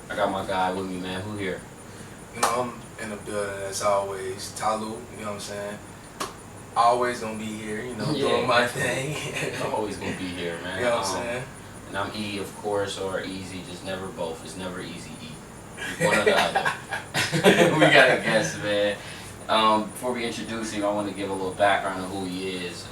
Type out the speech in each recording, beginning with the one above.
I got my guy with me, man. Who here? You know, I'm in the building as always. Talu, you know what I'm saying? Always gonna be here, you know, Yeah. doing my thing. I'm always gonna be here, man. You know what I'm saying? And I'm E, of course, or Easy. Just never both. It's never easy E. One or the other. We got a guest, man. Before we introduce him, I want to give a little background on who he is.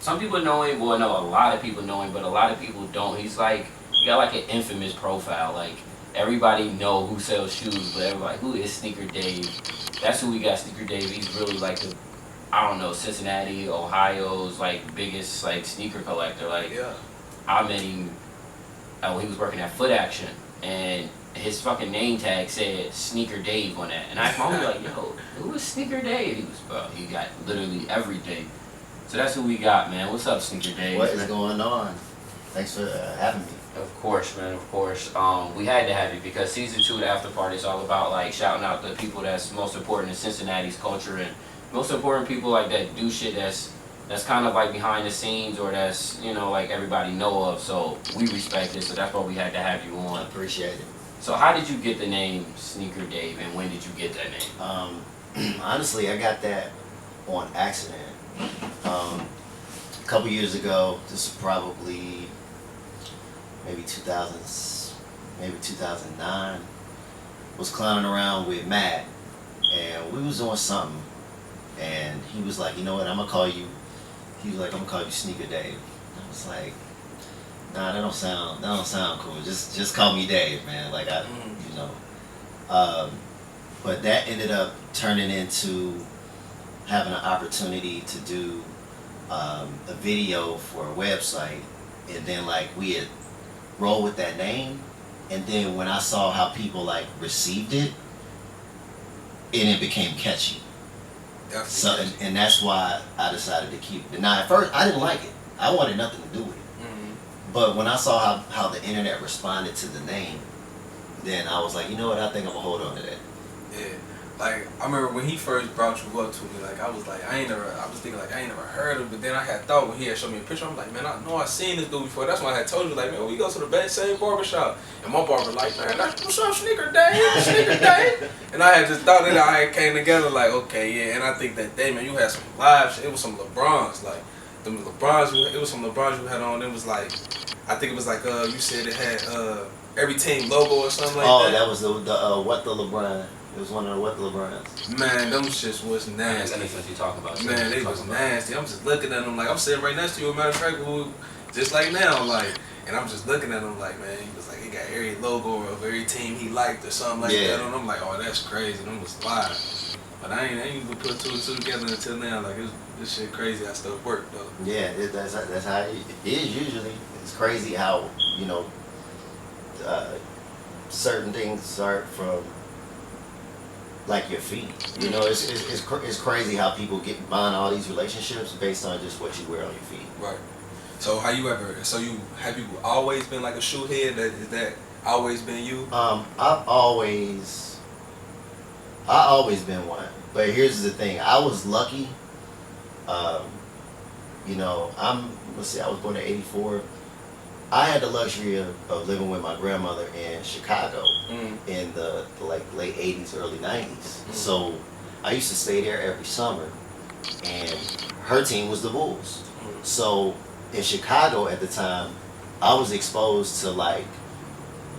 Some people know him. Well, no, a lot of people know him, but a lot of people don't. He's like, he got like an infamous profile. Like, everybody know who sells shoes, but everybody, who is Sneaker Dave? That's who we got, Sneaker Dave. He's really like the, I don't know, Cincinnati, Ohio's like biggest like sneaker collector. Like, Yeah. I met him when he was working at Foot Action, and his fucking name tag said Sneaker Dave on that. And I was like, yo, who is Sneaker Dave? He was, bro, he got literally everything. So that's who we got, man. What's up, Sneaker Dave? What is going on? Thanks for having me. Of course, man, of course. We had to have you because season 2 of the After Party is all about like shouting out the people that's most important in Cincinnati's culture and most important people like that do shit that's kind of like behind the scenes or that's, you know, like everybody know of. So we respect it. So that's why we had to have you I on. appreciate it. So how did you get the name Sneaker Dave and when did you get that name? Honestly, I got that on accident. A couple years ago, this is probably maybe 2009. Was clowning around with Matt, and we was doing something, and he was like, you know what, I'm gonna call you. He was like, I'm gonna call you Sneaker Dave. I was like, nah, that don't sound cool. Just call me Dave, man. Like you know. But that ended up turning into having an opportunity to do a video for a website, and then like we had rolled with that name, and then when I saw how people like received it, and it became catchy. Definitely. So and that's why I decided to keep it. Now at first I didn't like it. I wanted nothing to do with it. But when I saw how the internet responded to the name, then I was like, you know what, I think I'm gonna hold on to that. Yeah. Like, I remember when he first brought you up to me, like, I was thinking, like, I ain't never heard of it, but then I had thought when he had showed me a picture, I'm like, man, I know I seen this dude before. That's why I had told you, like, man, we go to the same barbershop. And my barber like, man, what's up, Sneaker Dave? Sneaker Dave? And I had just thought that I had came together, like, okay, yeah. And I think that day, man, you had some live shit. It was some LeBrons, like, it was some LeBrons you had on. It was like, I think it was like, you said it had every team logo or something like that. Oh, that was the What the LeBron. It was one of the What the LeBrons. Man, them shits was nasty. That's what you talking about. Man, they was nasty. I'm just looking at them like, I'm sitting right next to you, as a matter of fact, just like now, like, and I'm just looking at them like, man, he was like, he got every logo of every team he liked or something like that. And I'm like, oh, that's crazy. Them was live. But I ain't even put two and two together until now. Like, this shit crazy how stuff work, though. Yeah, that's how it is usually. It's crazy how, you know, certain things start from like your feet. You know, it's crazy how people get buying all these relationships based on just what you wear on your feet. Right. So have you always been like a shoe head? Is that always been you? I've always been one. But here's the thing, I was lucky. You know, I was born in '84. I had the luxury of living with my grandmother in Chicago in the like late '80s, early '90s. So I used to stay there every summer, and her team was the Bulls. So in Chicago at the time, I was exposed to like,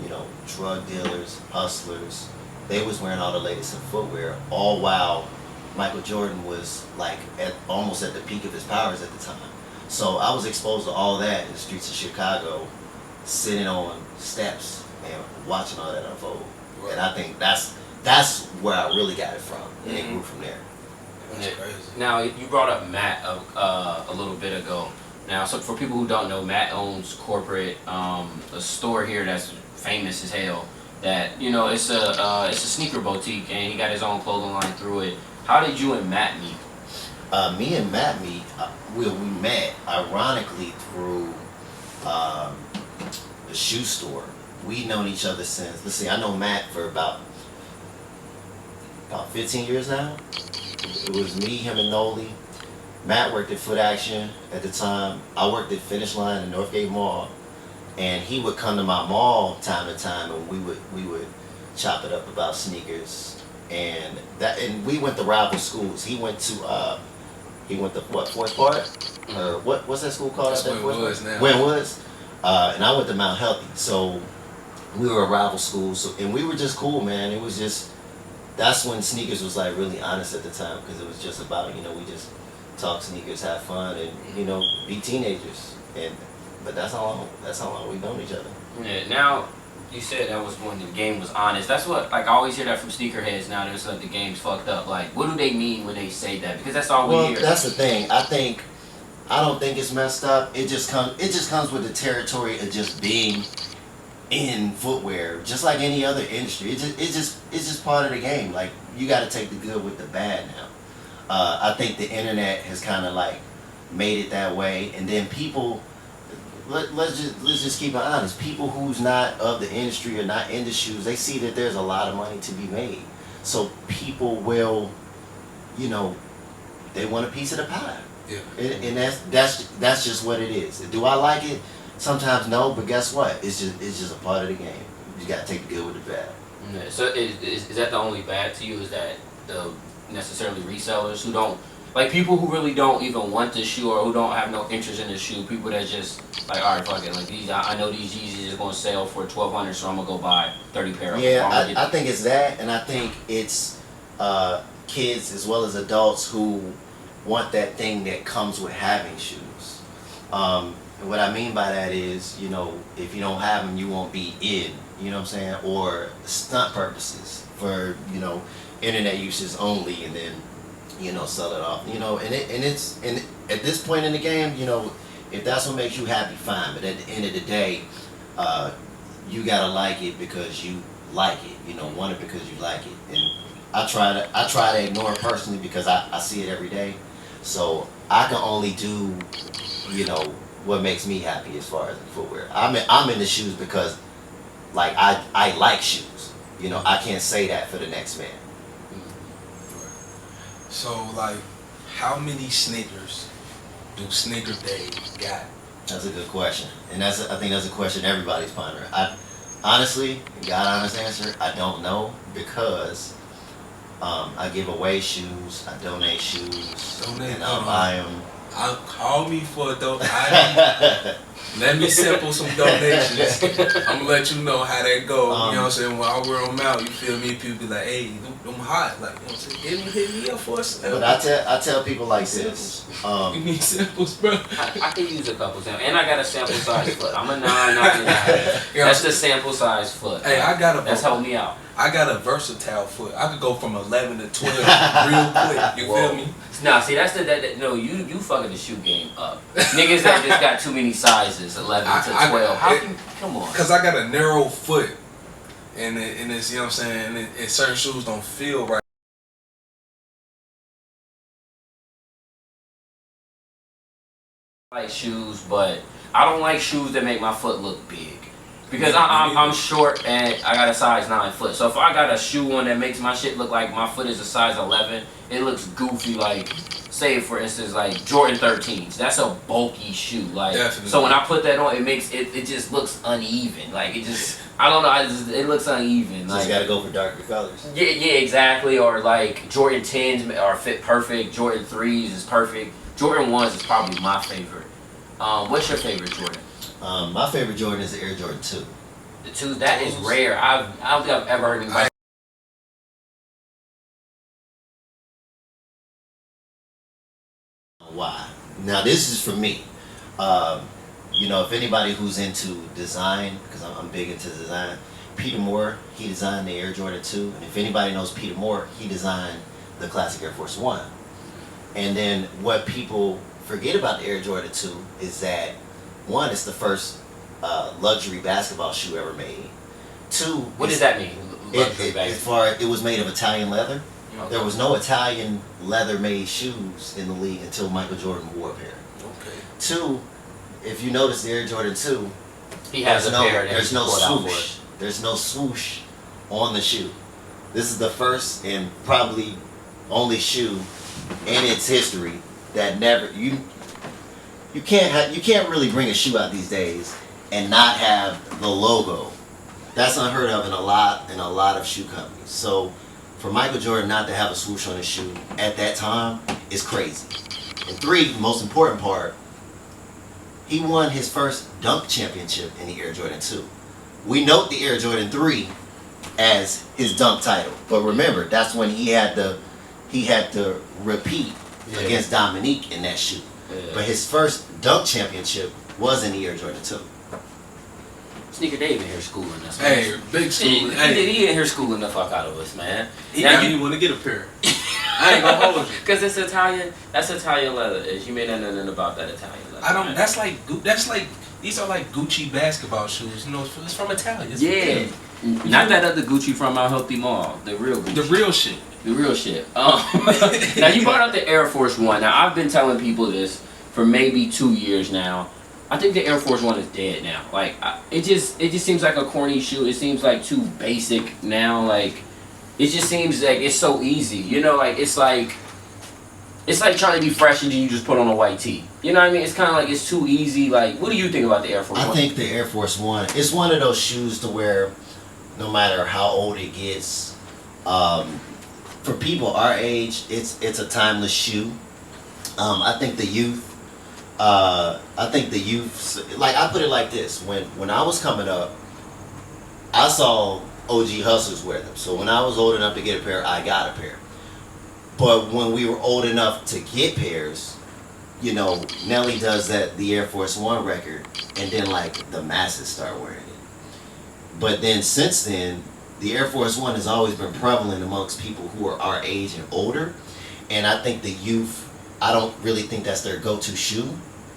you know, drug dealers, hustlers. They was wearing all the latest in footwear, all while Michael Jordan was like almost at the peak of his powers at the time. So I was exposed to all that in the streets of Chicago, sitting on steps and watching all that unfold. Right. And I think that's where I really got it from, and it grew from there. That's crazy. Now, you brought up Matt a little bit ago. Now, so for people who don't know, Matt owns corporate a store here that's famous as hell. That, you know, it's a sneaker boutique, and he got his own clothing line through it. How did you and Matt meet? Me and Matt we met ironically through the shoe store. We've known each other since, let's see, I know Matt for about 15 years now. It was me, him, and Noli. Matt worked at Foot Action at the time. I worked at Finish Line in Northgate Mall, and he would come to my mall time to time, and we would chop it up about sneakers, and we went to rival schools. He went to what, Forest Park, or what's that school called? That's Wynwoods now. Wynwoods, and I went to Mount Healthy. So we were a rival school. So and we were just cool, man. It was just that's when sneakers was like really honest at the time, because it was just about we just talk sneakers, have fun, and be teenagers. But that's how long we've known each other. Yeah. Now, you said that was when the game was honest. That's what, like, I always hear that from sneakerheads now. There's like the game's fucked up. Like, what do they mean when they say that? Because that's all we hear. Well, that's the thing. I don't think it's messed up. It just comes with the territory of just being in footwear, just like any other industry. It's just part of the game. Like, you got to take the good with the bad now. I think the internet has kind of like made it that way, and then people. Let's just keep it honest. People who's not of the industry or not in the shoes, they see that there's a lot of money to be made. So people will, they want a piece of the pie. Yeah. And that's just what it is. Do I like it? Sometimes no, but guess what? It's just a part of the game. You gotta take the good with the bad. Yeah. So is that the only bad to you? Is that the necessarily resellers who don't? Like, people who really don't even want the shoe, or who don't have no interest in the shoe, people that just like, all right, fuck it, like these, I know these Yeezys is gonna sell for $1,200, so I'm gonna go buy 30 pair of them. Yeah, I think it's that, and I think it's kids as well as adults who want that thing that comes with having shoes. And what I mean by that is, if you don't have them, you won't be in. You know what I'm saying? Or stunt purposes for internet uses only, and then. Sell it off. And at this point in the game, if that's what makes you happy, fine. But at the end of the day, you gotta like it because you like it. Want it because you like it. And I try to ignore it personally because I see it every day. So I can only do, what makes me happy as far as the footwear. I'm in the shoes because, like, I like shoes. I can't say that for the next man. So, like, how many sneakers do Sneaker Dave got? That's a good question, and I think that's a question everybody's pondering. Honestly, honest answer, I don't know, because I give away shoes, I donate shoes, and I buy them. Call me for a let me sample some donations. I'm gonna let you know how that go. You know what I'm saying? When I wear them out, you feel me? People be like, hey, them hot. Like, you know what I'm saying? Hit me up for a sample. But I tell people like this. You need samples, bro. I can use a couple samples. And I got a sample size foot. I'm a 9.99. That's the sample size foot. Hey, That's helped me out. I got a versatile foot. I could go from 11 to 12 real quick. You feel me? Nah, see, that's no, you fucking the shoe game up. Niggas that just got too many sizes, 11 to 12. Come on. Because I got a narrow foot, and it's, you know what I'm saying, and certain shoes don't feel right. I like shoes, but I don't like shoes that make my foot look big. Because I'm short and I got a size 9 foot. So if I got a shoe on that makes my shit look like my foot is a size 11, it looks goofy. Like, say for instance, like Jordan 13s. That's a bulky shoe. Like, definitely. So when I put that on, it makes it just looks uneven. Like, it just, I don't know, it looks uneven. So like, you gotta go for darker colors. Yeah, exactly. Or like Jordan 10s are fit perfect. Jordan 3s is perfect. Jordan 1s is probably my favorite. What's your favorite Jordan? My favorite Jordan is the Air Jordan 2. The 2, that is rare. I don't think I've ever heard anybody. Why? Now this is for me. If anybody who's into design, because I'm big into design, Peter Moore, he designed the Air Jordan 2, and if anybody knows Peter Moore, he designed the classic Air Force 1. And then what people forget about the Air Jordan 2 is that, one, it's the first luxury basketball shoe ever made. 2, what does that mean? It was made of Italian leather. Okay. There was no Italian leather-made shoes in the league until Michael Jordan wore a pair. Okay. 2, if you notice the Air Jordan 2, he has a pair. There's no swoosh. There's no swoosh on the shoe. This is the first and probably only shoe in its history that never you can't really bring a shoe out these days and not have the logo That's unheard of in a lot of shoe companies. So for Michael Jordan not to have a swoosh on his shoe at that time is crazy. And 3, most important part, he won his first dunk championship in the Air Jordan 2. We note the Air Jordan 3 as his dunk title, but remember that's when he had to repeat against Dominique in that shoe. Yeah. But his first dunk championship was in the Air Jordan 2. Sneaker Dave in here schooling us. Hey, big schooling. He in here schooling the fuck out of us, man. He didn't want to get a pair. I ain't gonna hold you. Cause it's Italian. That's Italian leather. You may not know nothing about that Italian leather. I don't. Man. That's like these are like Gucci basketball shoes. You know, it's from Italia. It's not that other Gucci from our Healthy Mall. The real Gucci. The real shit. The real shit. Now you brought up the Air Force One. Now I've been telling people this for maybe 2 years now. I think the Air Force One is dead now. Like it just seems like a corny shoe. It seems like too basic now. Like it just seems like it's so easy. You know, like it's like trying to be fresh and you just put on a white tee. You know what I mean? It's kind of like it's too easy. Like, what do you think about the Air Force One? I think the Air Force One is one of those shoes to where no matter how old it gets, for people our age, it's a timeless shoe. I think the youth, like I put it like this: when I was coming up, I saw OG hustlers wear them. So when I was old enough to get a pair, I got a pair. But when we were old enough to get pairs, you know, Nelly does the Air Force One record, and then like the masses start wearing it. But then since then, the Air Force One has always been prevalent amongst people who are our age and older. And I think the youth, I don't really think that's their go-to shoe.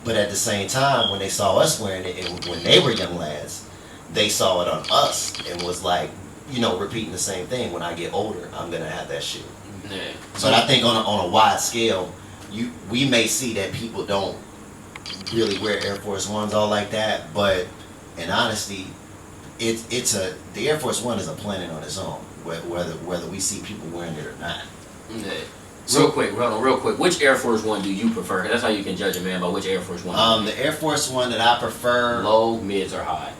But at the same time, when they saw us wearing it, and when they were young lads, they saw it on us and was like, you know, repeating the same thing. When I get older, I'm going to have that shoe. Yeah. But I think on a wide scale, we may see that people don't really wear Air Force Ones all like that. But in honesty, the Air Force One is a planet on its own, whether we see people wearing it or not. Yeah. Real quick. Which Air Force One do you prefer? That's how you can judge a man by which Air Force One. The Air Force One that I prefer. Low, mids, or high.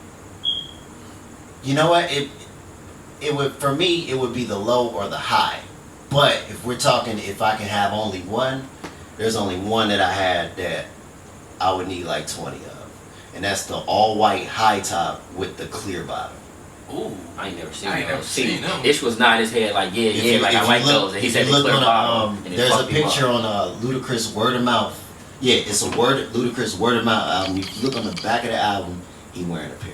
You know what? It would, for me, it would be the low or the high. But if we're talking, if I can have only one, there's only one that I had that I would need like 20 of, and that's the all white high top with the clear bottom. Ooh, I ain't never seen those. Ish was not his head like I like those. And he said the clear bottom. There's a picture on Ludacris Word of Mouth. Yeah, it's a Ludacris Word of Mouth album. If you look on the back of the album, he wearing a pair.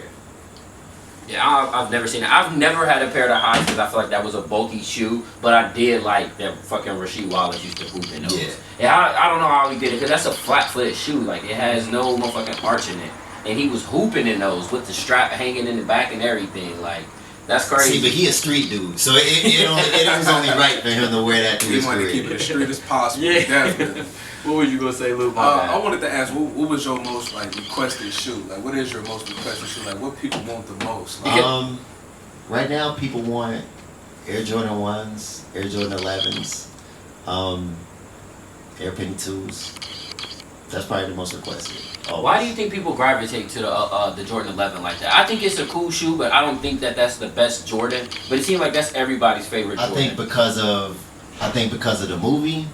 Yeah, I've never seen it. I've never had a pair of the highs because I feel like that was a bulky shoe. But I did like that fucking Rasheed Wallace used to hoop in those. Yeah, I don't know how he did it because that's a flat-footed shoe. Like it has no motherfucking arch in it. And he was hooping in those with the strap hanging in the back and everything. Like, that's crazy. See, but he a street dude, so it was only right for him to wear that through his career. He wanted to keep it as street as possible. Yeah. Definitely. What was you gonna say, Luke? I wanted to ask, what was your most like requested shoe? Like, what is your most requested shoe? Like, what people want the most? Like, right now, people want Air Jordan 1s, Air Jordan 11s, Air Penny 2s. That's probably the most requested. Always. Why do you think people gravitate to the Jordan 11 like that? I think it's a cool shoe, but I don't think that's the best Jordan. But it seems like that's everybody's favorite Jordan. I think because of the movie,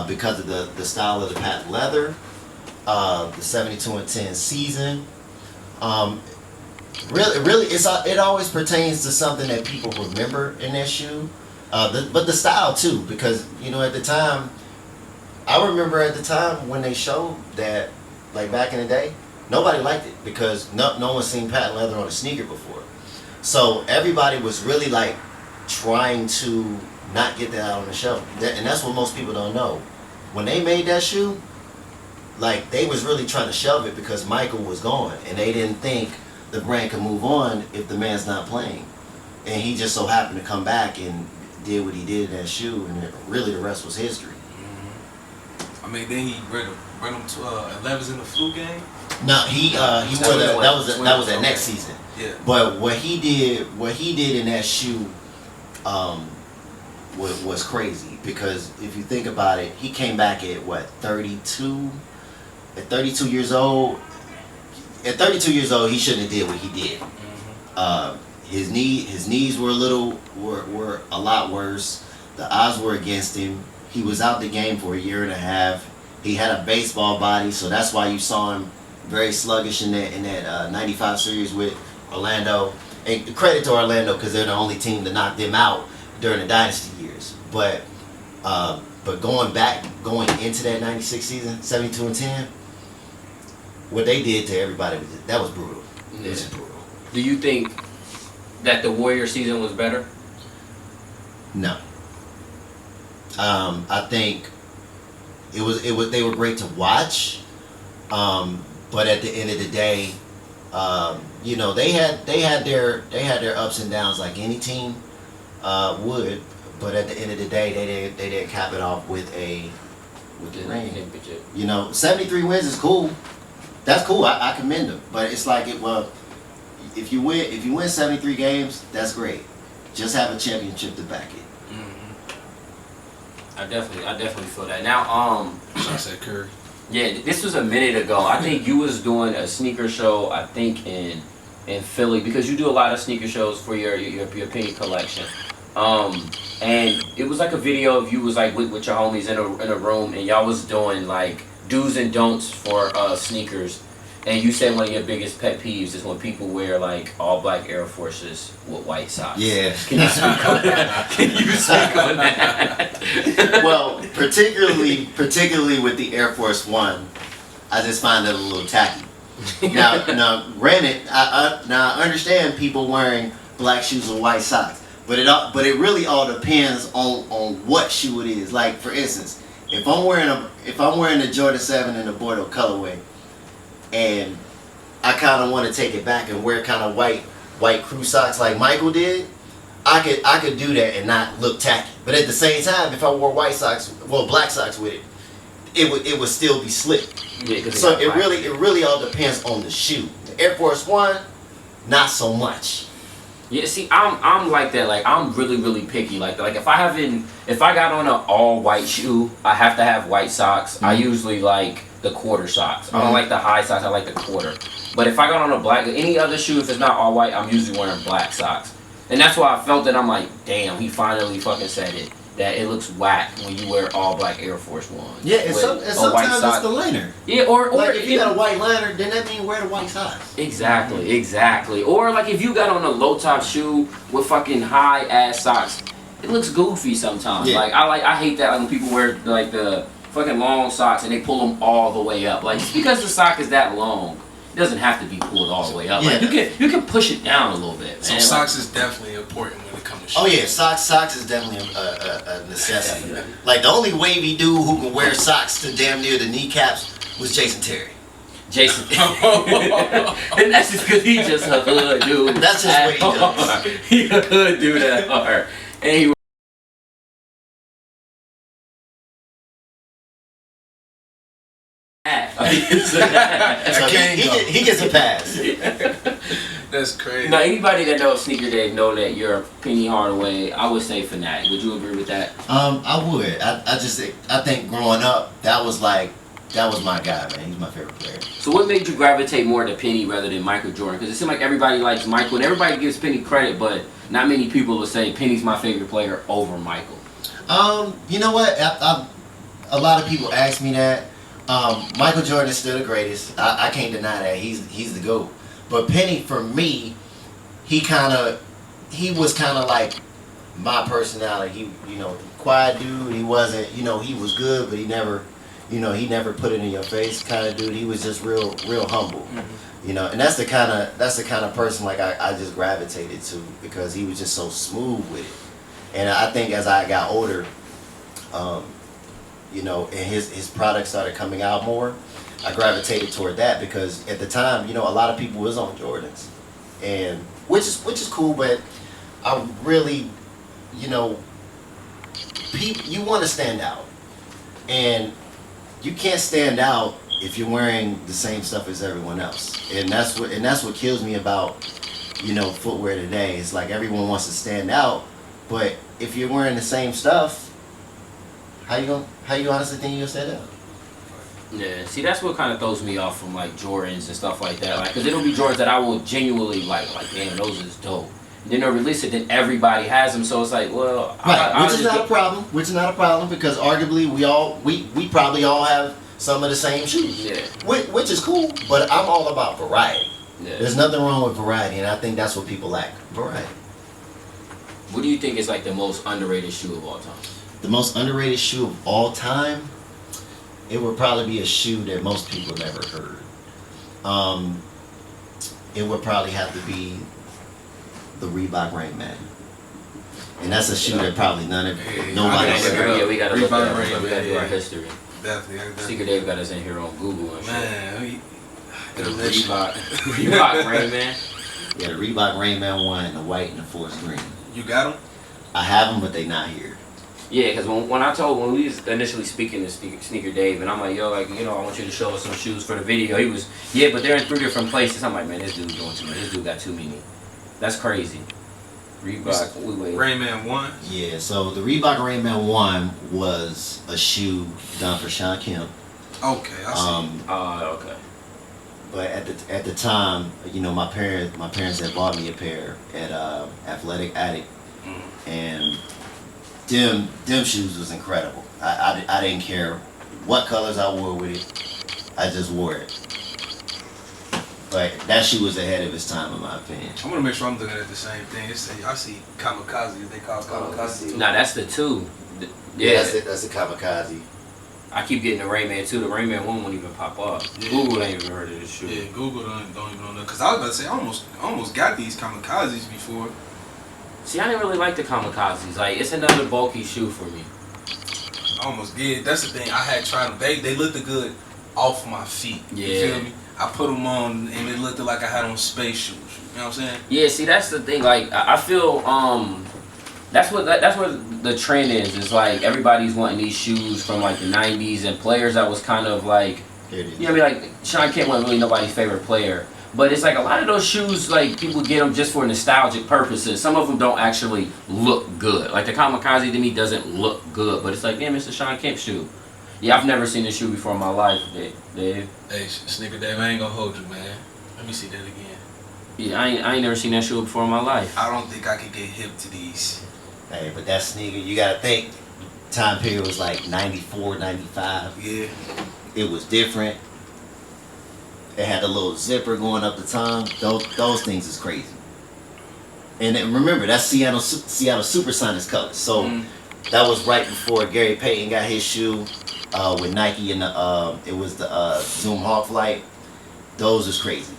because of the style of the patent leather, the 72-10 season. Really, it always pertains to something that people remember in that shoe. But the style too, because you know at the time. I remember at the time when they showed that, like back in the day, nobody liked it because no one's seen patent leather on a sneaker before. So everybody was really like trying to not get that out on the shelf. And that's what most people don't know. When they made that shoe, like they was really trying to shove it because Michael was gone. And they didn't think the brand could move on if the man's not playing. And he just so happened to come back and did what he did in that shoe. And really the rest was history. I mean, then he bring them to 11s in the flu game. No, he wore that was that next season. Yeah. But what he did in that shoe, was crazy because if you think about it, he came back at what 32. At 32 years old. At 32 years old, he shouldn't have did what he did. his knees were were a lot worse. The odds were against him. He was out the game for a year and a half. He had a baseball body, so that's why you saw him very sluggish in that 95 series with Orlando. And credit to Orlando because they're the only team to knock them out during the dynasty years. But going into that 96 season, 72-10, what they did to everybody that was brutal. Yeah. It was brutal. Do you think that the Warrior season was better? No. I think it was they were great to watch, but at the end of the day, they had their ups and downs like any team would. But at the end of the day, they didn't cap it off with the ring. 73 wins is cool. That's cool. I commend them. But it's like if you win 73 games, that's great. Just have a championship to back it. I definitely feel that. Now, I said Curry. Yeah, this was a minute ago. I think you was doing a sneaker show. I think in Philly because you do a lot of sneaker shows for your penny collection. And it was like a video of you was like with your homies in a room, and y'all was doing like do's and don'ts for sneakers. And you said one of your biggest pet peeves is when people wear like all black Air Forces with white socks. Yeah. Can you speak on that? Can you speak on that? Well, particularly with the Air Force One, I just find it a little tacky. Now, granted, I understand people wearing black shoes with white socks, but it really all depends on what shoe it is. Like for instance, if I'm wearing a Jordan 7 in the Bordeaux colorway, and I kind of want to take it back and wear kind of white crew socks like Michael did, I could do that and not look tacky. But at the same time, if I wore black socks with it, it would still be slick. Yeah, so it really all depends on the shoe. The Air Force One, not so much. Yeah, see, I'm like that. Like I'm really picky. Like if I got on an all white shoe, I have to have white socks. Mm-hmm. I usually like the quarter socks. I don't like the high socks. I like the quarter. But if I got on a black, any other shoe, if it's not all white, I'm usually wearing black socks. And that's why I felt that I'm like, damn, he finally fucking said it. That it looks whack when you wear all black Air Force Ones. Yeah, and sometimes it's the liner. Yeah, or like if you got a white liner, then that means wear the white socks. Exactly. Or like if you got on a low top shoe with fucking high ass socks, it looks goofy sometimes. Yeah. I hate that when people wear like the fucking long socks and they pull them all the way up. Like just because the sock is that long, it doesn't have to be pulled all the way up. Yeah. Like you can push it down a little bit. So man. socks is definitely important when it comes to shoes. Oh yeah, socks is definitely a necessity. Like the only wavy dude who can wear socks to damn near the kneecaps was Jason Terry. And that's just because he's just a hood dude. That's just what he does. He's a hood dude at heart. And he he gets a pass. That's crazy. Now, anybody that knows Sneaker Dave know that you're a Penny Hardaway. I would say fanatic. Would you agree with that? I would. I think growing up, that was my guy, man. He's my favorite player. So what made you gravitate more to Penny rather than Michael Jordan? Because it seems like everybody likes Michael, and everybody gives Penny credit, but not many people will say Penny's my favorite player over Michael. You know what? A lot of people ask me that. Michael Jordan is still the greatest. I can't deny that. He's the GOAT. But Penny, for me, he was kind of like my personality. He, quiet dude. He wasn't, he was good, but he never put it in your face kind of dude. He was just real humble. Mm-hmm. And that's the kind of person like I just gravitated to because he was just so smooth with it. And I think as I got older, and his products started coming out more, I gravitated toward that because at the time, a lot of people was on Jordans, and which is cool, but I really, you want to stand out, and you can't stand out if you're wearing the same stuff as everyone else, and that's what kills me about footwear today. It's like everyone wants to stand out, but if you're wearing the same stuff, how you honestly think you're gonna stand out? Yeah, see, that's what kind of throws me off from like Jordans and stuff like that. Like, cause it'll be Jordans that I will genuinely like, damn, those is dope. then they'll release it, then everybody has them. So it's like, well, Right, which is not a problem. Which is not a problem because arguably we probably all have some of the same shoes. Yeah. Which is cool, but I'm all about variety. Yeah. There's nothing wrong with variety, and I think that's what people lack. Variety. What do you think is like the most underrated shoe of all time? The most underrated shoe of all time, it would probably be a shoe that most people never heard. It would probably have to be the Reebok Rain Man. And that's a shoe that probably nobody Yeah, we gotta look at Reebok it. We gotta do our Rain, history. Definitely. Secret Dave got us in here on Google and shit. Man, The Reebok Rain Man. Yeah, the Reebok Rain Man 1 and the white and the forest green. You got them? I have them, but they not here. Yeah, because when we was initially speaking to Sneaker Dave, and I'm like, yo, like, you know, I want you to show us some shoes for the video. He was, yeah, but they're in 3 different places. I'm like, man, this dude's doing too much. This dude got too many. That's crazy. Reebok, Rain Man 1? Yeah, so the Reebok Rain Man 1 was a shoe done for Sean Kemp. Okay, I see. Okay. But at the time, you know, my parents had bought me a pair at Athletic Addict, and them shoes was incredible. I didn't care what colors I wore with it. I just wore it. But that shoe was ahead of its time, in my opinion. I'm gonna make sure I'm looking at the same thing. I see kamikaze. They call it kamikaze. Nah, that's the 2. Yeah, that's a kamikaze. I keep getting the Rayman 2. The Rayman 1 won't even pop up. Yeah. Google ain't even heard of this shoe. Yeah, Google don't even know that. Because I was about to say, I almost got these kamikazes before. See, I didn't really like the kamikazes. Like, it's another bulky shoe for me. I almost did. That's the thing. I had tried them. They looked good off my feet. Yeah. You feel me? I put them on and it looked like I had on space shoes. You know what I'm saying? Yeah, see, that's the thing. Like, I feel that's what the trend is. It's like everybody's wanting these shoes from like the '90s and players that was kind of like, you know what I mean? Like Sean Kemp wasn't really nobody's favorite player, but it's like a lot of those shoes, like people get them just for nostalgic purposes. Some of them don't actually look good. Like the kamikaze to me doesn't look good, but it's like, damn, it's a Sean Kemp shoe. Yeah, I've never seen this shoe before in my life, Dave. Hey, Sneaker Dave, I ain't gonna hold you, man. Let me see that again. Yeah, I ain't never seen that shoe before in my life. I don't think I could get hip to these. Hey, but that sneaker, you gotta think, time period was like 94, 95. Yeah. It was different. It had a little zipper going up the tongue. Those things is crazy. And then remember, that's Seattle Supersonics colors. So that was right before Gary Payton got his shoe with Nike and it was the Zoom Hawk Flight. Those was crazy.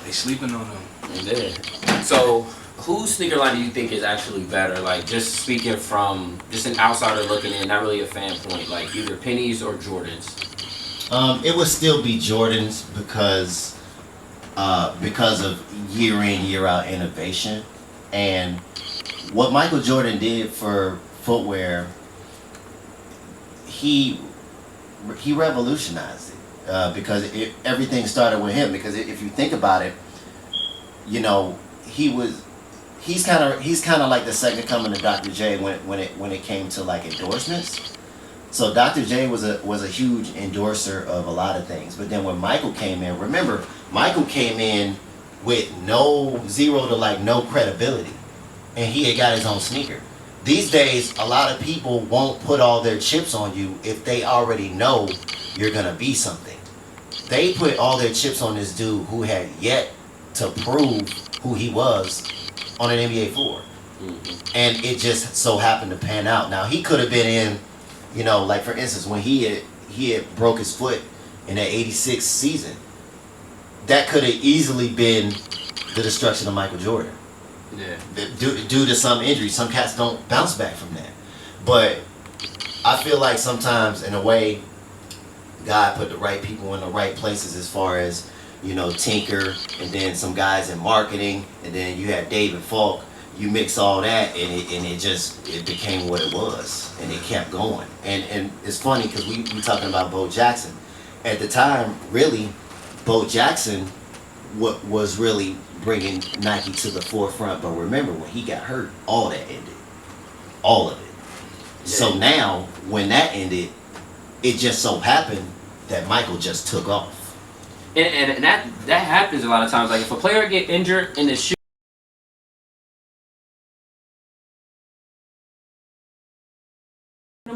They sleeping on them. Yeah. So, whose sneaker line do you think is actually better? Like, just speaking from just an outsider looking in, not really a fan point. Like, either pennies or Jordans. It would still be Jordans because of year in, year out innovation. And what Michael Jordan did for footwear, he revolutionized it because everything started with him. Because if you think about it, you know, he's kind of like the second coming to Dr. J when it came to like endorsements. So Dr. J was a huge endorser of a lot of things. But then when Michael came in, remember, Michael came in with zero to like no credibility. And he had got his own sneaker. These days, a lot of people won't put all their chips on you if they already know you're going to be something. They put all their chips on this dude who had yet to prove who he was on an NBA floor. And it just so happened to pan out. Now, he could have been in, you know, like for instance, when he had broke his foot in that 86 season, that could have easily been the destruction of Michael Jordan. Yeah. Due to some injury. Some cats don't bounce back from that. But I feel like sometimes, in a way, God put the right people in the right places as far as, you know, Tinker, and then some guys in marketing, and then you had David Falk. You mix all that, and it became what it was, and it kept going. And it's funny because we talking about Bo Jackson. At the time, really, Bo Jackson was really bringing Nike to the forefront. But remember, when he got hurt, all that ended. All of it. Yeah. So now, when that ended, it just so happened that Michael just took off. And that happens a lot of times. Like, if a player get injured in the shoe,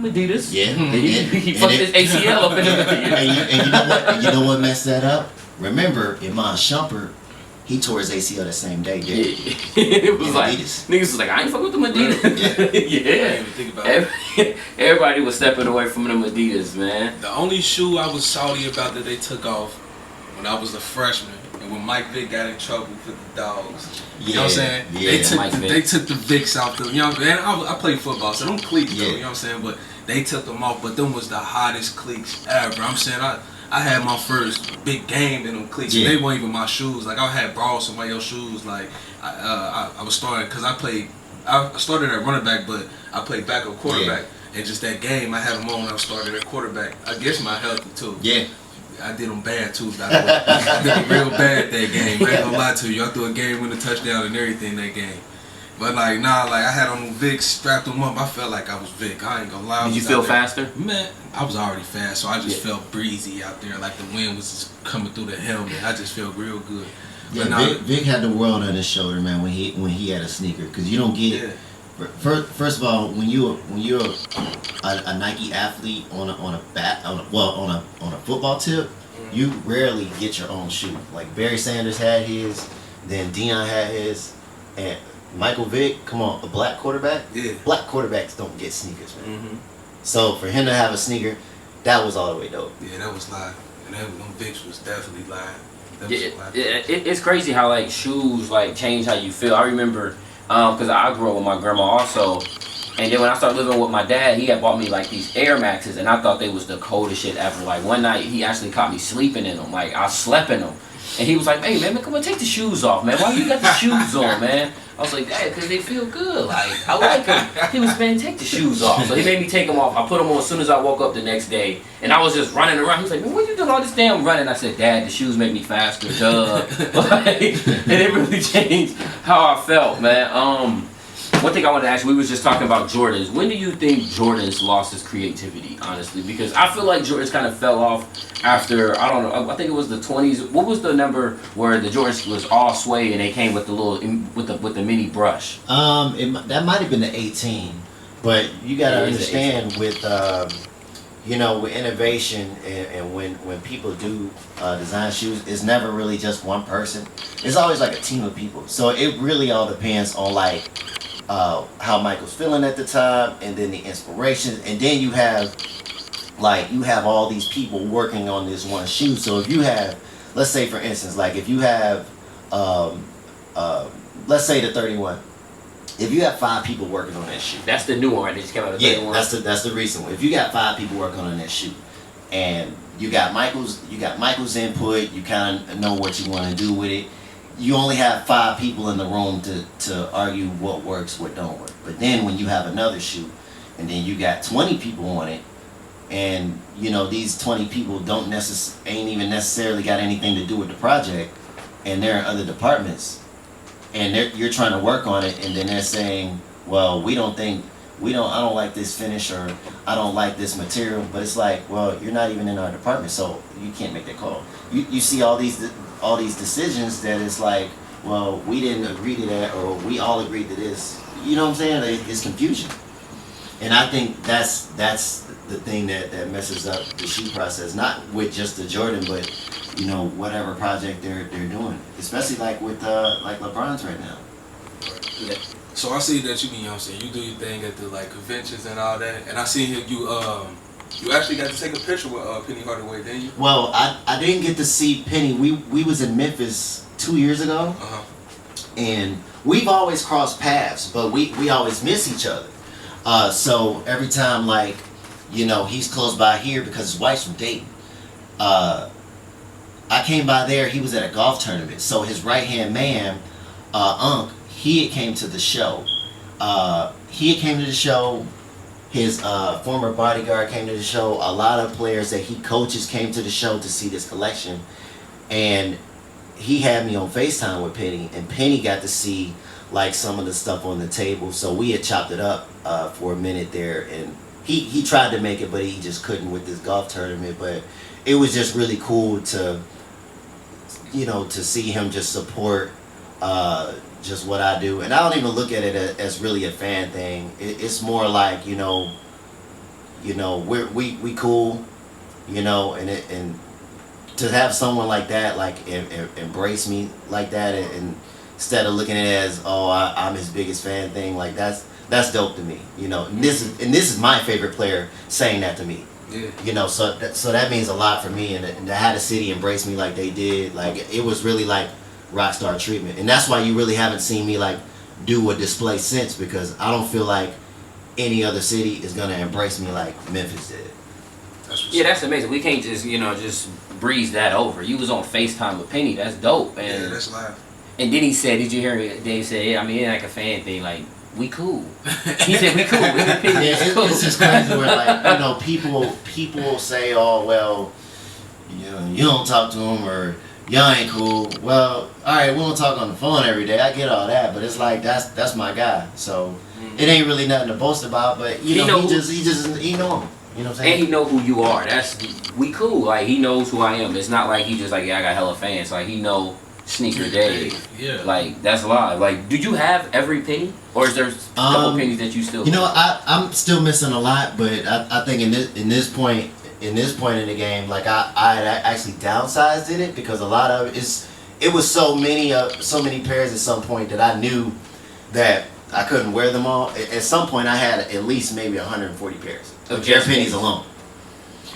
Adidas. Yeah. He fucked his ACL up in the Adidas. And you know what? And you know what messed that up? Remember, Iman Shumpert, he tore his ACL that same day, didn't he? It was like Adidas. niggas was like, I ain't fuck with them Adidas. I didn't Yeah. even think about it. Everybody was stepping away from them Adidas, man. The only shoe I was salty about that they took off when I was a freshman and when Mike Vick got in trouble for the dogs. You know what I'm saying? Yeah. They took the Vicks out the, you know what I'm saying? I played football, so them cleats though, Yeah. you know what I'm saying? But they took them off, but them was the hottest cleats ever. I'm saying I had my first big game in them cleats. Yeah. They weren't even my shoes. Like I had borrowed somebody else's shoes. Like I was starting because I started at running back, but I played backup quarterback. And just that game, I had them on when I started at quarterback. I guess my healthy too. Yeah. I did them bad too, by the way. I did them real bad that game. I ain't gonna lie to you. I threw a game winning touchdown and everything that game. But like I had on them Vicks, strapped them up. I felt like I was Vic. I ain't gonna lie. Did you feel faster? Man, I was already fast, so I just felt breezy out there. Like the wind was just coming through the helmet. I just felt real good. Yeah, But Vic had the world on his shoulder, man, when he had a sneaker, because you don't get it. First of all, when you're a Nike athlete on a football tip, you rarely get your own shoe. Like Barry Sanders had his, then Deion had his, and Michael Vick. Come on, a black quarterback. Yeah. Black quarterbacks don't get sneakers, man. Mm-hmm. So for him to have a sneaker, that was all the way dope. Yeah, that was live, and them Vicks was definitely live. It's crazy how like shoes like change how you feel. I remember because I grew up with my grandma also, and then when I started living with my dad, he had bought me like these Air Maxes, and I thought they was the coldest shit ever. Like one night he actually caught me sleeping in them. Like I slept in them, and he was like, "Hey man, come on, take the shoes off, man. Why you got the shoes on, man?" I was like, "Dad, because they feel good. Like I like them." He was, "Man, take the shoes off." So he made me take them off. I put them on as soon as I woke up the next day, and I was just running around. He was like, "Man, what you doing all this damn running?" I said, "Dad, the shoes make me faster." Duh. Like, and it really changed how I felt, man. One thing I wanted to ask you, we was just talking about Jordans. When do you think Jordans lost his creativity, honestly? Because I feel like Jordans kind of fell off after, I don't know, I think it was the 20s. What was the number where the Jordans was all suede and they came with the little, with the mini brush? That might have been the 18, but you got to understand with, with innovation and when people do design shoes, it's never really just one person. It's always like a team of people. So it really all depends on like, how Michael's feeling at the time, and then the inspiration, and then you have all these people working on this one shoe. So if you have, let's say for instance, like if you have, let's say the 31, if you have 5 people working on that shoe, that's the new one, right? They just came out of the 31. That's the recent one. If you got 5 people working on that shoe, and you got Michael's input, you kind of know what you want to do with it. You only have 5 people in the room to argue what works, what don't work. But then when you have another shoe, and then you got 20 people on it, and these 20 people ain't even necessarily got anything to do with the project, and they're in other departments, and you're trying to work on it, and then they're saying, well, I don't like this finish, or I don't like this material. But it's like, well, you're not even in our department, so you can't make that call. You see all these decisions that it's like, well, we didn't agree to that, or we all agreed to this. You know what I'm saying? It's confusion. And I think that's the thing that messes up the shoe process, not with just the Jordan, but whatever project they're doing, especially like with like LeBron's right now. Yeah. So I see that you you do your thing at the like conventions and all that, and I see you actually got to take a picture with Penny Hardaway, didn't you? Well, I didn't get to see Penny. We was in Memphis 2 years ago, and we've always crossed paths, but we always miss each other. So every time he's close by here because his wife's from Dayton. I came by there. He was at a golf tournament, so his right hand man, Unc, he came to the show. His former bodyguard came to the show. A lot of players that he coaches came to the show to see this collection. And he had me on FaceTime with Penny, and Penny got to see like some of the stuff on the table. So we had chopped it up for a minute there, and he tried to make it, but he just couldn't with this golf tournament. But it was just really cool to see him just support just what I do. And I don't even look at it as really a fan thing. It's more like, you know, we cool, you know, and to have someone like that like embrace me like that, and instead of looking at it as, oh, I'm his biggest fan thing, like that's dope to me, you know. And this is my favorite player saying that to me. Yeah. You know, so that means a lot for me, and to have the city embrace me like they did, like it was really like rock star treatment, and that's why you really haven't seen me like do a display since, because I don't feel like any other city is gonna embrace me like Memphis did. Yeah, that's amazing. We can't just, you know, just breeze that over. You was on FaceTime with Penny. That's dope. And yeah, that's live. And then he said, did you hear me? Dave said, yeah, I mean, it ain't like a fan thing. Like, we cool. He said, we cool. It's just crazy where, like, you know, people say, oh, well, you know, you don't talk to him, or y'all ain't cool. Well, all right, we don't talk on the phone every day. I get all that, but it's like that's my guy. So it ain't really nothing to boast about. But you know, he know him. You know what I'm saying? And he know who you are. We cool. Like, he knows who I am. It's not like he just like, yeah, I got hella fans. Like, he know Sneaker Dave. Yeah. Like, that's live. Like, do you have every penny, or is there a couple pennies that you still? You know, I'm still missing a lot, but I think in this point in the game, like I actually downsized in it, because a lot of it was so many pairs at some point that I knew that I couldn't wear them all. At some point, I had at least maybe 140 pairs of just pennies alone.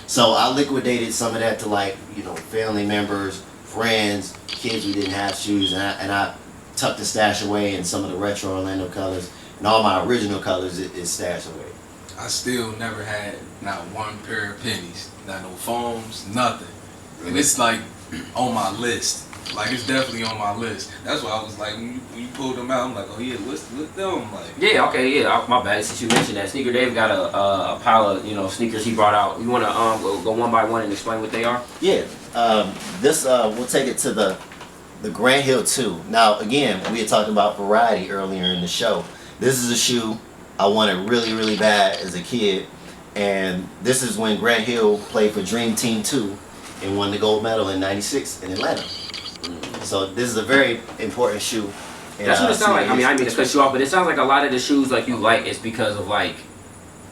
So I liquidated some of that to, like, you know, family members, friends, kids we didn't have shoes, and I tucked the stash away in some of the retro Orlando colors, and all my original colors is stashed away. I still never had not one pair of pennies, not no foams, nothing. And it's like on my list. Like, it's definitely on my list. That's why I was like, when you pulled them out, I'm like, oh yeah, look them. Like, yeah, okay, yeah. My bad. Since you mentioned that, Sneaker Dave got a pile of, you know, sneakers he brought out. You wanna go one by one and explain what they are? Yeah. This we'll take it to the Grand Hill 2. Now, again, we had talked about variety earlier in the show. This is a shoe I wanted really, really bad as a kid, and this is when Grant Hill played for Dream Team 2 and won the gold medal in '96 in Atlanta. So this is a very important shoe. That's what it sounds like. I mean, I mean to cut you off, but it sounds like a lot of the shoes like you like is because of like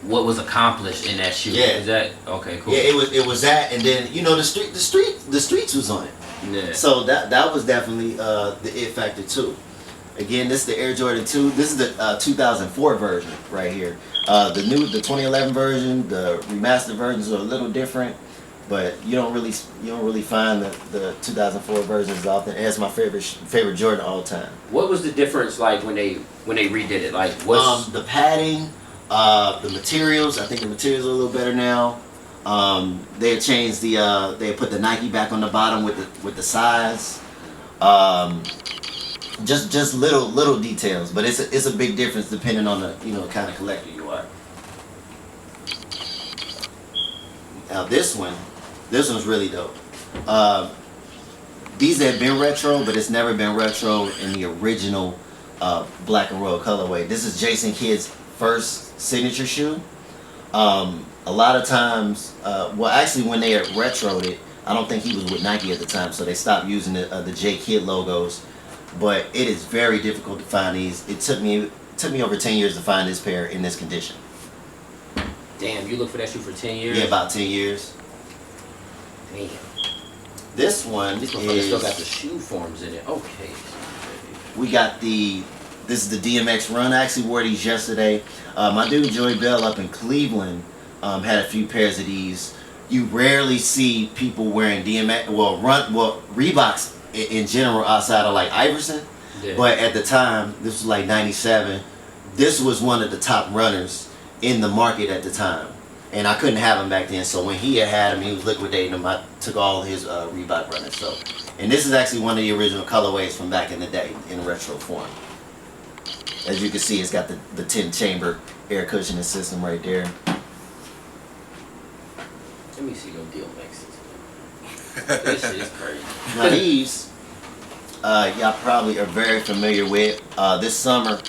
what was accomplished in that shoe. Yeah. Is that okay? Cool. Yeah, it was that, and then, you know, the streets was on it. Yeah. So that was definitely the it factor too. Again, this is the Air Jordan 2. This is the 2004 version right here. The 2011 version, the remastered versions are a little different, but you don't really find the 2004 versions often. And it's my favorite Jordan of all time. What was the difference like when they redid it? Like, what's The padding, the materials. I think the materials are a little better now. They had changed they had put the Nike back on the bottom with the size. Just little details, but it's a big difference depending on the, you know, kind of collector you are. Now this one's really dope. These have been retro, but it's never been retro in the original black and royal colorway. This is Jason Kidd's first signature shoe. A lot of times, well, actually, when they had retroed it, I don't think he was with Nike at the time, so they stopped using the J Kidd logos. But it is very difficult to find these. It took me over 10 years to find this pair in this condition. damn, you look for that shoe for 10 years? Yeah, about 10 years. Damn. This one This motherfucker still got the shoe forms in it. Okay. We got this is the DMX Run. I actually wore these yesterday. My dude Joey Bell up in Cleveland had a few pairs of these. You rarely see people wearing DMX, Reeboks in general outside of like Iverson. Yeah. But at the time, this was like '97. This was one of the top runners in the market at the time, and I couldn't have him back then. So when he had him, he was liquidating them. I took all his Reebok runners. So, and this is actually one of the original colorways from back in the day in retro form. As you can see, it's got the 10-chamber air cushioning system right there. Let me see your deal mixes. This shit is crazy. Now these, y'all probably are very familiar with. This summer,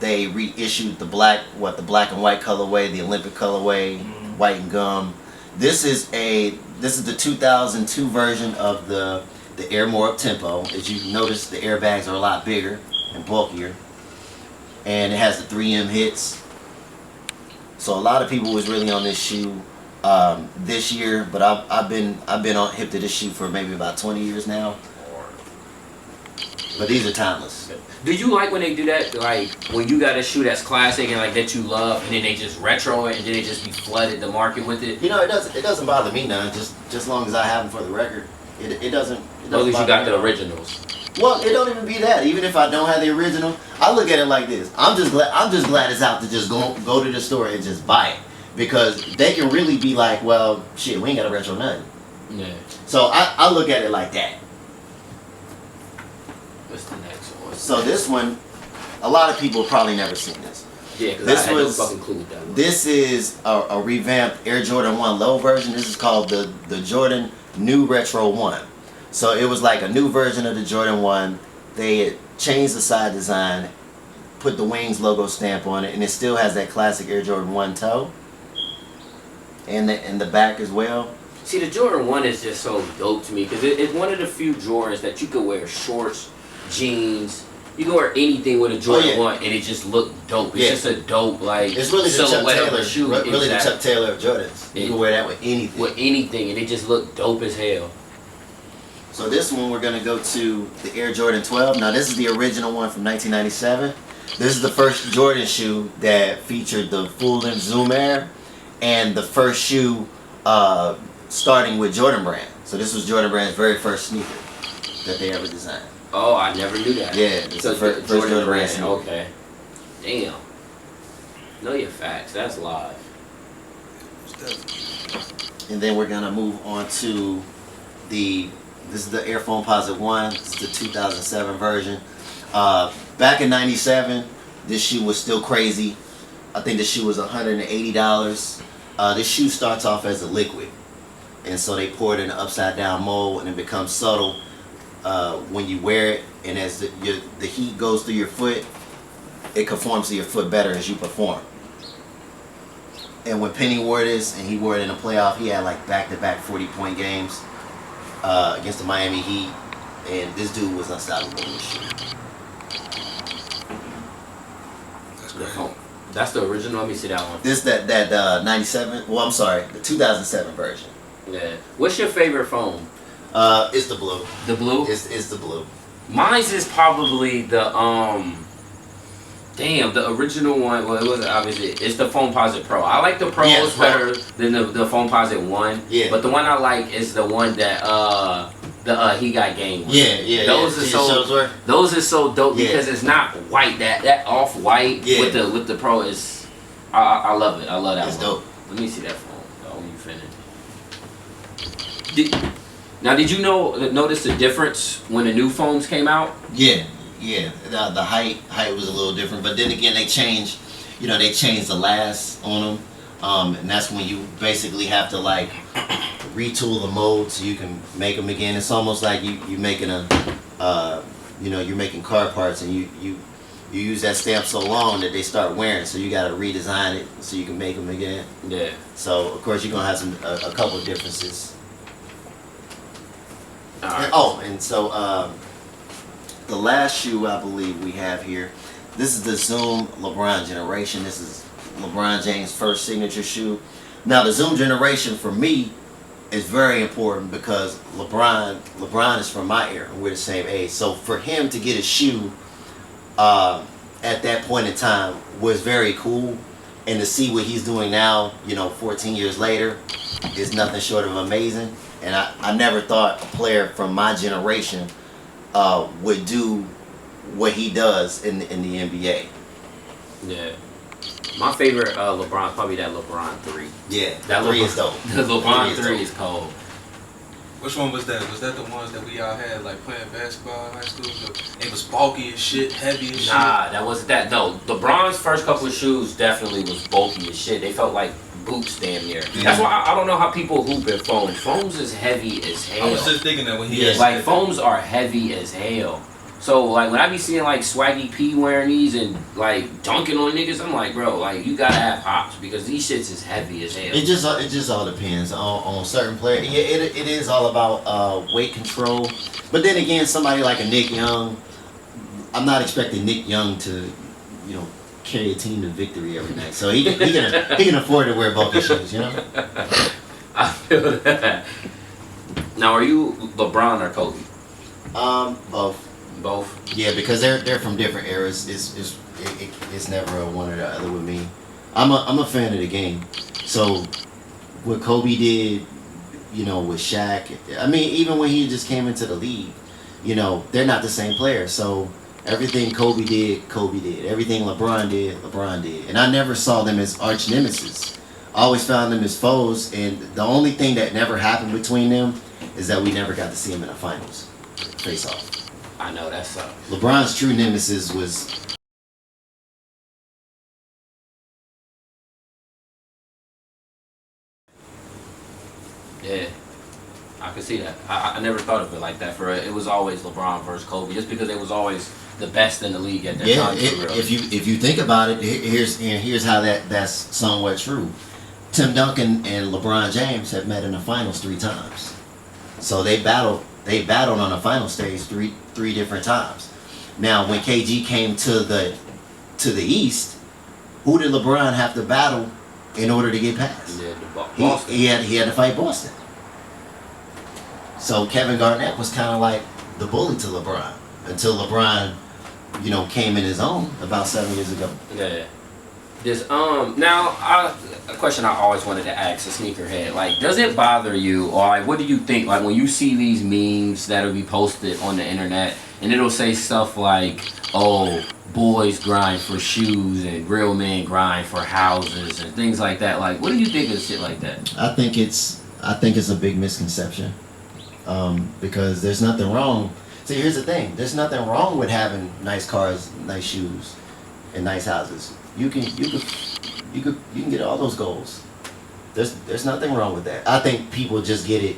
they reissued the black and white colorway, the Olympic colorway, white and gum. This is the 2002 version of the Air More Up Tempo. As you notice, the airbags are a lot bigger and bulkier, and it has the 3M hits. So a lot of people was really on this shoe this year, but I've been on hip to this shoe for maybe about 20 years now. But these are timeless. Do you like when they do that? Like when you got a shoe that's classic and like that you love, and then they just retro it, and then they just be flooded the market with it? You know, it doesn't bother me none. Just as long as I have them for the record, it doesn't. At least you got the originals. Well, it don't even be that. Even if I don't have the original, I look at it like this. I'm just glad it's out to just go to the store and just buy it, because they can really be like, well, shit, we ain't got a retro nothing. Yeah. So I look at it like that. What's the next one? So this one, a lot of people have probably never seen this. Yeah, because This I had no was- fucking clue with that one. This is a revamped Air Jordan 1 low version. This is called the Jordan New Retro 1. So it was like a new version of the Jordan 1. They had changed the side design, put the Wings logo stamp on it, and it still has that classic Air Jordan 1 toe. And the back as well. See, the Jordan 1 is just so dope to me because it's one of the few Jordans that you could wear shorts, jeans. You can wear anything with a Jordan 1 and it just look dope. It's just a dope, like, It's really the Chuck silhouette of Taylor, a shoe. really Exactly. the Chuck Taylor of Jordans. You can wear that with anything. With anything, and it just look dope as hell. So this one, we're going to go to the Air Jordan 12. Now this is the original one from 1997. This is the first Jordan shoe that featured the full-length Zoom Air, and the first shoe starting with Jordan Brand. So this was Jordan Brand's very first sneaker that they ever designed. Oh, I never knew that. Yeah, it's the first Jordan Brand sneaker. Okay. Damn. Know your facts. That's live. And then we're going to move on to this is the Air Foamposite 1. It's the 2007 version. Back in 97, this shoe was still crazy. I think the shoe was $180. This shoe starts off as a liquid. And so they pour it in an upside down mold, and it becomes subtle when you wear it. And as the heat goes through your foot, it conforms to your foot better as you perform. And when Penny wore this, and he wore it in a playoff, he had like back-to-back 40-point games against the Miami Heat, and this dude was unstoppable in this shoe. That's great. That's the original. Let me see that one. That 97. Well, I'm sorry, the 2007 version. Yeah. What's your favorite foam? It's the blue. The blue? It's the blue. Mine's is probably the the original one. Well, it wasn't obviously. It's the Foamposite Pro. I like the Pros Yes, better than the Foamposite 1. Yeah. But the one I like is the one that he got game with. Yeah. Those are so dope Yeah. because it's not white. That off white Yeah. with the Pro is. I love it. I love that It's one. dope. Let me see that foam. Oh, you finished. Did you notice the difference when the new foams came out? Yeah. The height was a little different, but then again they changed. They changed the last on them, and that's when you basically have to like retool the mold so you can make them again. It's almost like you making you're making car parts, and you use that stamp so long that they start wearing, so you got to redesign it so you can make them again. Yeah. So of course you're gonna have a couple of differences. All right. And so the last shoe I believe we have here, this is the Zoom LeBron generation. This is LeBron James' first signature shoe. Now the Zoom generation for me is very important because LeBron is from my era, and we're the same age. So for him to get a shoe at that point in time was very cool, and to see what he's doing now, 14 years later, is nothing short of amazing. And I never thought a player from my generation would do what he does in the NBA. Yeah. My favorite LeBron probably that LeBron 3. Yeah, That 3 is dope. The LeBron 3 dope. is cold. Which one was that? Was that the ones that we all had like playing basketball in high school? It was bulky as shit, heavy as shit. Nah, that wasn't that. No, LeBron's first couple of shoes definitely was bulky as shit. They felt like boots damn near. Yeah. That's why I don't know how people hoop in foams. Foams is heavy as hell. I was just thinking that when he Yeah. had Like said foams are heavy as hell. So like when I be seeing like Swaggy P wearing these and like dunking on niggas, I'm like, bro, like you gotta have hops because these shits is heavy as hell. It just all depends on certain players. Yeah, it is all about weight control. But then again, somebody like a Nick Young, I'm not expecting Nick Young to, carry a team to victory every night, so he can afford to wear bulky shoes, you know. I feel that. Now, are you LeBron or Kobe? Both. Both. Yeah, because they're from different eras. It's never a one or the other with me. I'm a fan of the game. So what Kobe did, you know, with Shaq. I mean, even when he just came into the league, you know, they're not the same player. So everything Kobe did, Kobe did. Everything LeBron did, LeBron did. And I never saw them as arch nemesis. I always found them as foes. And the only thing that never happened between them is that we never got to see them in the finals face off. I know that sucks. LeBron's true nemesis was. Yeah, I can see that. I never thought of it like that. It was always LeBron versus Kobe, just because they was always the best in the league at that time. If you think about it, here's how that's somewhat true. Tim Duncan and LeBron James have met in the finals 3 times, so they battled on the final stage three different times. Now, when KG came to the East, who did LeBron have to battle in order to get past? Yeah, Boston. He had to fight Boston. So Kevin Garnett was kind of like the bully to LeBron until LeBron, you know, came in his own about 7 years ago. Yeah. This a question I always wanted to ask a sneakerhead, like, does it bother you, or like, what do you think, like, when you see these memes that'll be posted on the internet and it'll say stuff like, oh, boys grind for shoes and real men grind for houses and things like that, like, what do you think of shit like that? I think it's a big misconception, because there's nothing wrong. See, here's the thing: there's nothing wrong with having nice cars, nice shoes, and nice houses. You can get all those goals. There's nothing wrong with that. I think people just get it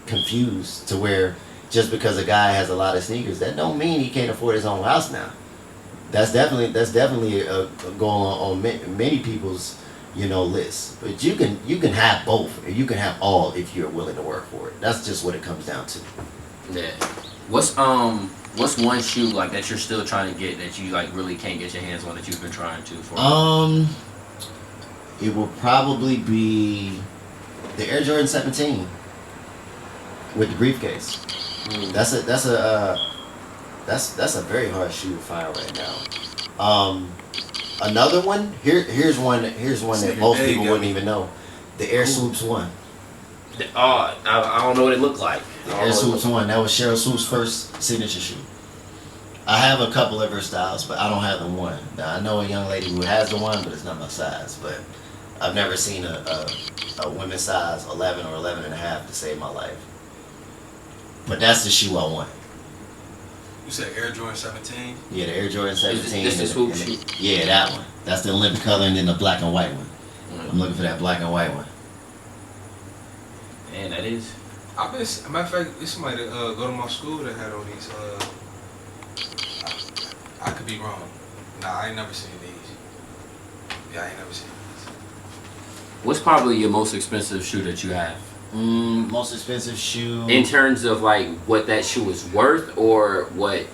confused to where just because a guy has a lot of sneakers, that don't mean he can't afford his own house now. That's definitely a goal on many people's, you know, list. But you can have both, or you can have all if you're willing to work for it. That's just what it comes down to. Yeah. What's one shoe like that you're still trying to get that you like really can't get your hands on that you've been trying to for? It will probably be the Air Jordan 17 with the briefcase. That's a very hard shoe to find right now. Another one here's one that most people wouldn't even know. The Air Swoops 1. I don't know what it looked like. The Air Swoops 1. That was Cheryl Swoop's first signature shoe. I have a couple of her styles, but I don't have the one. Now, I know a young lady who has the one, but it's not my size. But I've never seen a women's size 11 or 11 and a half to save my life. But that's the shoe I want. You said Air Jordan 17? Yeah, the Air Jordan 17. This the swoop shoe? Yeah, that one. That's the Olympic color and then the black and white one. I'm looking for that black and white one. Man, that is. I've been, matter of fact, there's somebody that go to my school that had on these. I could be wrong. Nah, I ain't never seen these. Yeah, I ain't never seen these. What's probably your most expensive shoe that you have? Most expensive shoe. In terms of like what that shoe is worth or what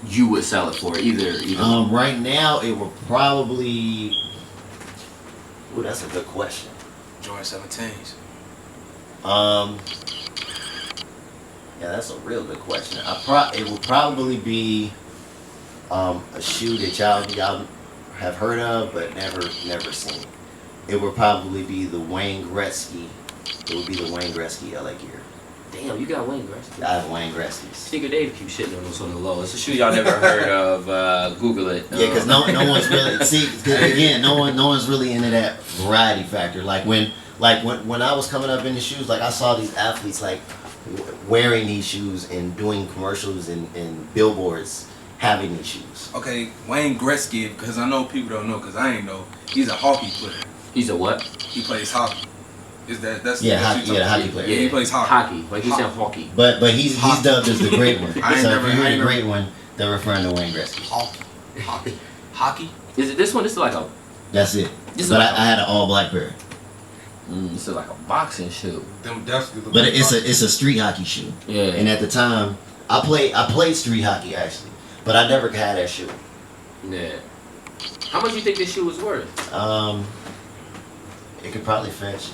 you would sell it for, either. Right now it will probably. Ooh, that's a good question. Jordan 17s. Yeah, that's a real good question. It will probably be a shoe that y'all have heard of but never seen. It would probably be the Wayne Gretzky. It would be the Wayne Gretzky LA Gear. Damn, you got Wayne Gretzky. I have Wayne Gretzky's. Sneaker Dave keeps shitting on us on the low. It's a shoe y'all never heard of. Google it. Yeah, because no one's really again, no one's really into that variety factor. Like when I was coming up in the shoes, like I saw these athletes like wearing these shoes and doing commercials and billboards having these shoes. Okay, Wayne Gretzky, because I know people don't know, because I ain't know. He's a hockey player. He's a what? He plays hockey. Is that's the hockey player. Yeah, he plays hockey. Hockey, like he said, hockey. But he's dubbed as the great one. I ain't so never, if you hear I the ain't great one, they're referring to Wayne Gretzky. Hockey. Is it this one? This is like a. That's it. This is But like I had an all black pair. This is like a boxing shoe. Them definitely. But it's a street hockey shoe. Yeah. And at the time, I played street hockey actually, but I never had that shoe. Yeah. How much you think this shoe was worth? It could probably fetch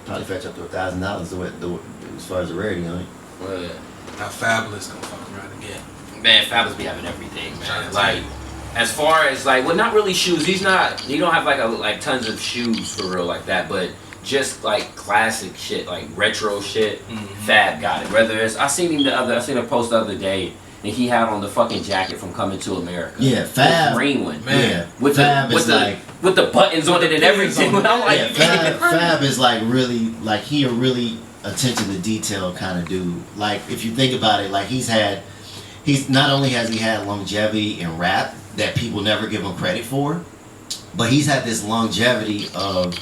up to $1,000 as far as the rarity on it. Well, yeah. Now Fabulous gonna fuck around again. Man, Fabolous be having everything, Trying man. to Like, tell you. as far as like, well, not really shoes. He don't have like tons of shoes for real like that, but just like classic shit, like retro shit. Fab got it. Whether it's I seen a post the other day, and he had on the fucking jacket from Coming to America. Yeah, Fab. The green one. Man, yeah, with Fab the is like with the buttons on it and everything. I'm like, yeah, Fab is like really like he a really attention to detail kind of dude. Like if you think about it, like he's not only has he had longevity in rap that people never give him credit for, but he's had this longevity of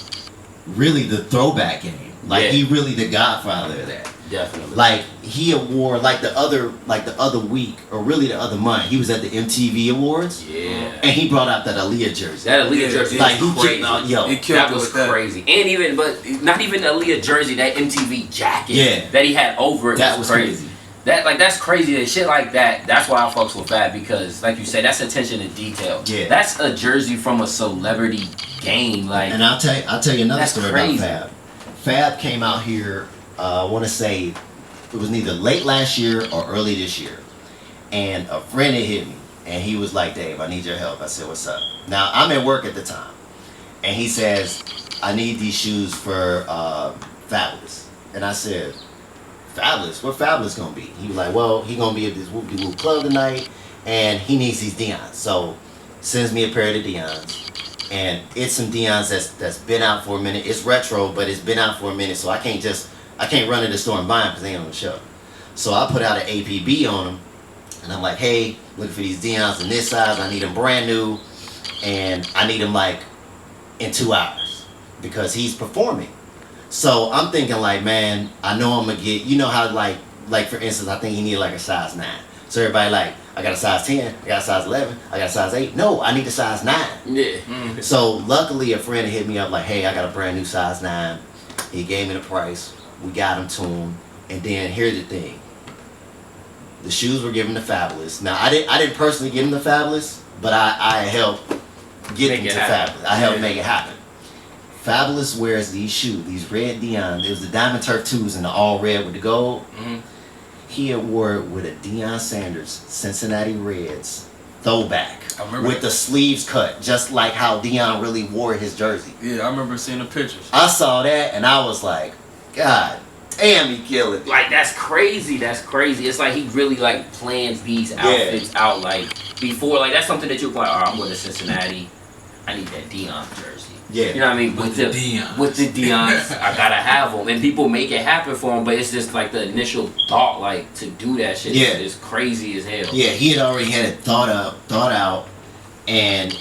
really the throwback game. Like he really the godfather of that. Definitely. Like he wore like the other week or really the other month he was at the MTV Awards. Yeah. And he brought out that Aaliyah jersey. That Aaliyah jersey like was crazy. That was crazy. And but not even the Aaliyah jersey, that MTV jacket that he had over it was crazy. That's crazy. That shit like that. That's why I fucks with Fab, because like you said, that's attention to detail. Yeah. That's a jersey from a celebrity game. Like, and I'll tell you another story crazy. about Fab. Fab came out here. I want to say it was neither late last year or early this year, and a friend had hit me, and he was like, "Dave, I need your help." I said, "What's up?" Now I'm at work at the time, and he says, "I need these shoes for Fabolous," and I said, "Fabolous? What Fabolous gonna be?" He was like, "Well, he gonna be at this whoop-de-whoop club tonight, and he needs these Deons." So sends me a pair of the Deons. And it's some Deons that's been out for a minute. It's retro, but it's been out for a minute, so I can't run to the store and buy them because they ain't on the shelf. So I put out an APB on them, and I'm like, hey, looking for these Deons in this size. I need them brand new, and I need them like in 2 hours because he's performing. So I'm thinking like, man, I know I'm gonna get, you know how like for instance, I think he needed like a size 9. So everybody like, I got a size 10, I got a size 11, I got a size 8. No, I need a size 9. Yeah. So luckily a friend hit me up like, hey, I got a brand new size 9. He gave me the price. We got him to him. And then here's the thing. The shoes were given to Fabolous. Now I didn't personally give him to Fabolous, but I helped get him to Fabolous. I helped make it happen. Fabolous wears these shoes, these red Deon. It was the Diamond Turf 2s in the all red with the gold. He had wore it with a Deion Sanders Cincinnati Reds throwback with the sleeves cut, just like how Deion really wore his jersey. Yeah, I remember seeing the pictures. I saw that and I was like, God damn, he killed it. Like, that's crazy. That's crazy. It's like he really like plans these outfits out like before. Like, that's something that you're like, all right, I'm going to Cincinnati. I need that Deion jersey. Yeah. You know what I mean? With the Deons, I gotta have them. And people make it happen for them, but it's just like the initial thought, like, to do that shit is crazy as hell. Yeah, he had already had it thought out, and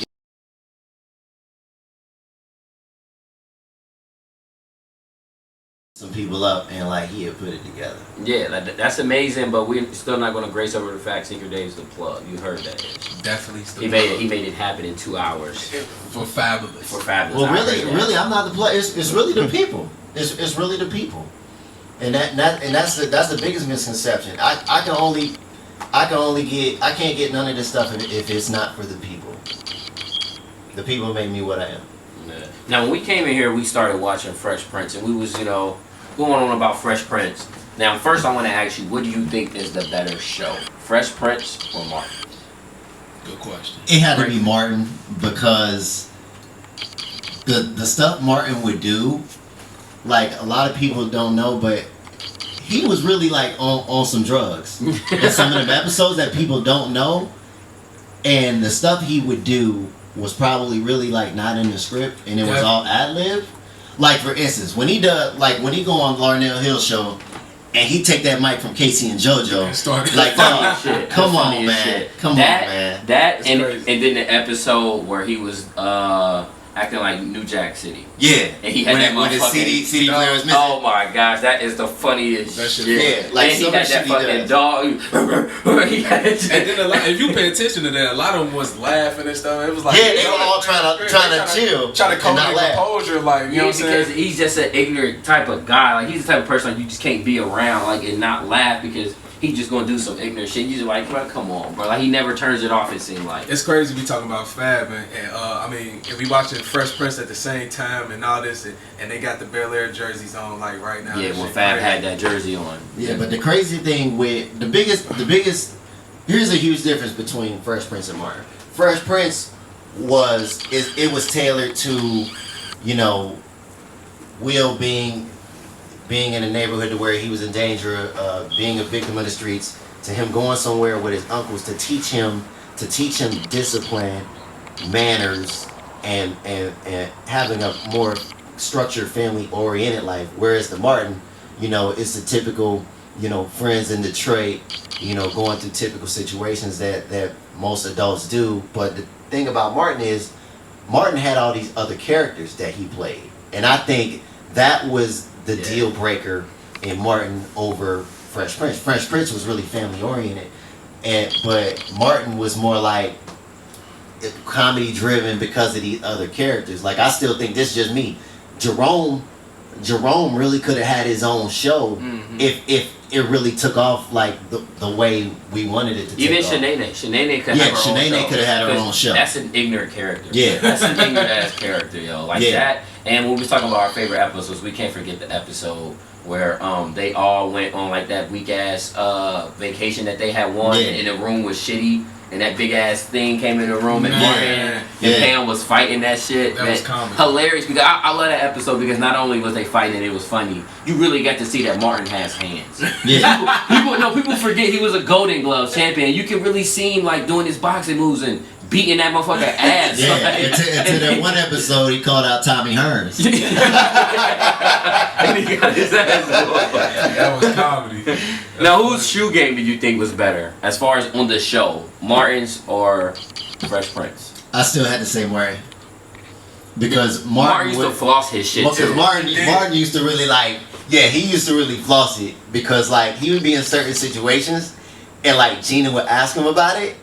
some people up, and like he had put it together. Yeah, that's amazing, but we're still not gonna grace over the fact Secret Dave's the plug. You heard that. Definitely still He made it happen in 2 hours. For Fabolous. Well, really, I'm not the plug. It's really the people. It's really the people, and that's the biggest misconception. I can't get none of this stuff if it's not for the people. The people make me what I am. Yeah. Now, when we came in here, we started watching Fresh Prince, and we was, going on about Fresh Prince. Now, first I want to ask you, what do you think is the better show? Fresh Prince or Martin? Good question. It had to be Martin because the stuff Martin would do, like a lot of people don't know, but he was really like on some drugs. In some of them episodes that people don't know, and the stuff he would do was probably really like not in the script, and it was all ad-lib. Like for instance, when he go on Larnell Hill's show, and he take that mic from Casey and JoJo, like, come on, man. That and then the episode where he was acting like New Jack City. Yeah. And he had that motherfucking CD player was missing. Oh my gosh, that is the funniest shit. Yeah, like and he had that fucking dog. And then if you pay attention to that, a lot of them was laughing and stuff. It was like they were all trying to chill, trying to come their composure, like, you know what I'm saying? Because he's just an ignorant type of guy. Like, he's the type of person like you just can't be around like and not laugh, because he just gonna do some ignorant shit. You just like, bro, come on, bro. Like he never turns it off. It seemed like. It's crazy we talking about Fab and I mean, if we watching Fresh Prince at the same time and all this, and they got the Bel Air jerseys on like right now. Yeah, when Fab had that jersey on. Yeah, but the crazy thing with the biggest, here's a huge difference between Fresh Prince and Martin. Fresh Prince it was tailored to, you know, Will being in a neighborhood to where he was in danger of being a victim of the streets, to him going somewhere with his uncles to teach him discipline, manners, and having a more structured, family oriented life. Whereas the Martin, you know, it's the typical, you know, friends in Detroit, you know, going through typical situations that most adults do. But the thing about Martin is Martin had all these other characters that he played, and I think that was the deal breaker in Martin over Fresh Prince. Fresh Prince was really family oriented, but Martin was more like comedy driven because of these other characters. Like, I still think, this is just me, Jerome really could have had his own show if it really took off like the way we wanted it to take off. Even Shanae could have her own show. Yeah, Shanae could have had her own show. That's an ignorant character. Yeah. That's an ignorant ass character, yo. Like that. And when we was talking about our favorite episodes, we can't forget the episode where they all went on like that weak ass vacation that they had won, and the room was shitty. And that big ass thing came in the room, and Martin and Pam was fighting that shit. That was comical. Hilarious, because I love that episode because not only was they fighting, it was funny. You really got to see that Martin has hands. Yeah. People forget he was a Golden Glove champion. You can really see him like doing his boxing moves and beating that motherfucker ass. Yeah, until that one episode he called out Tommy Hearns. And he got his ass whooped. That was comedy. Now, whose shoe game did you think was better as far as on the show? Martin's or Fresh Prince? I still had to say Martin. Because Martin used to floss his shit too. Because Martin used to really he used to really floss it. Because like he would be in certain situations and like Gina would ask him about it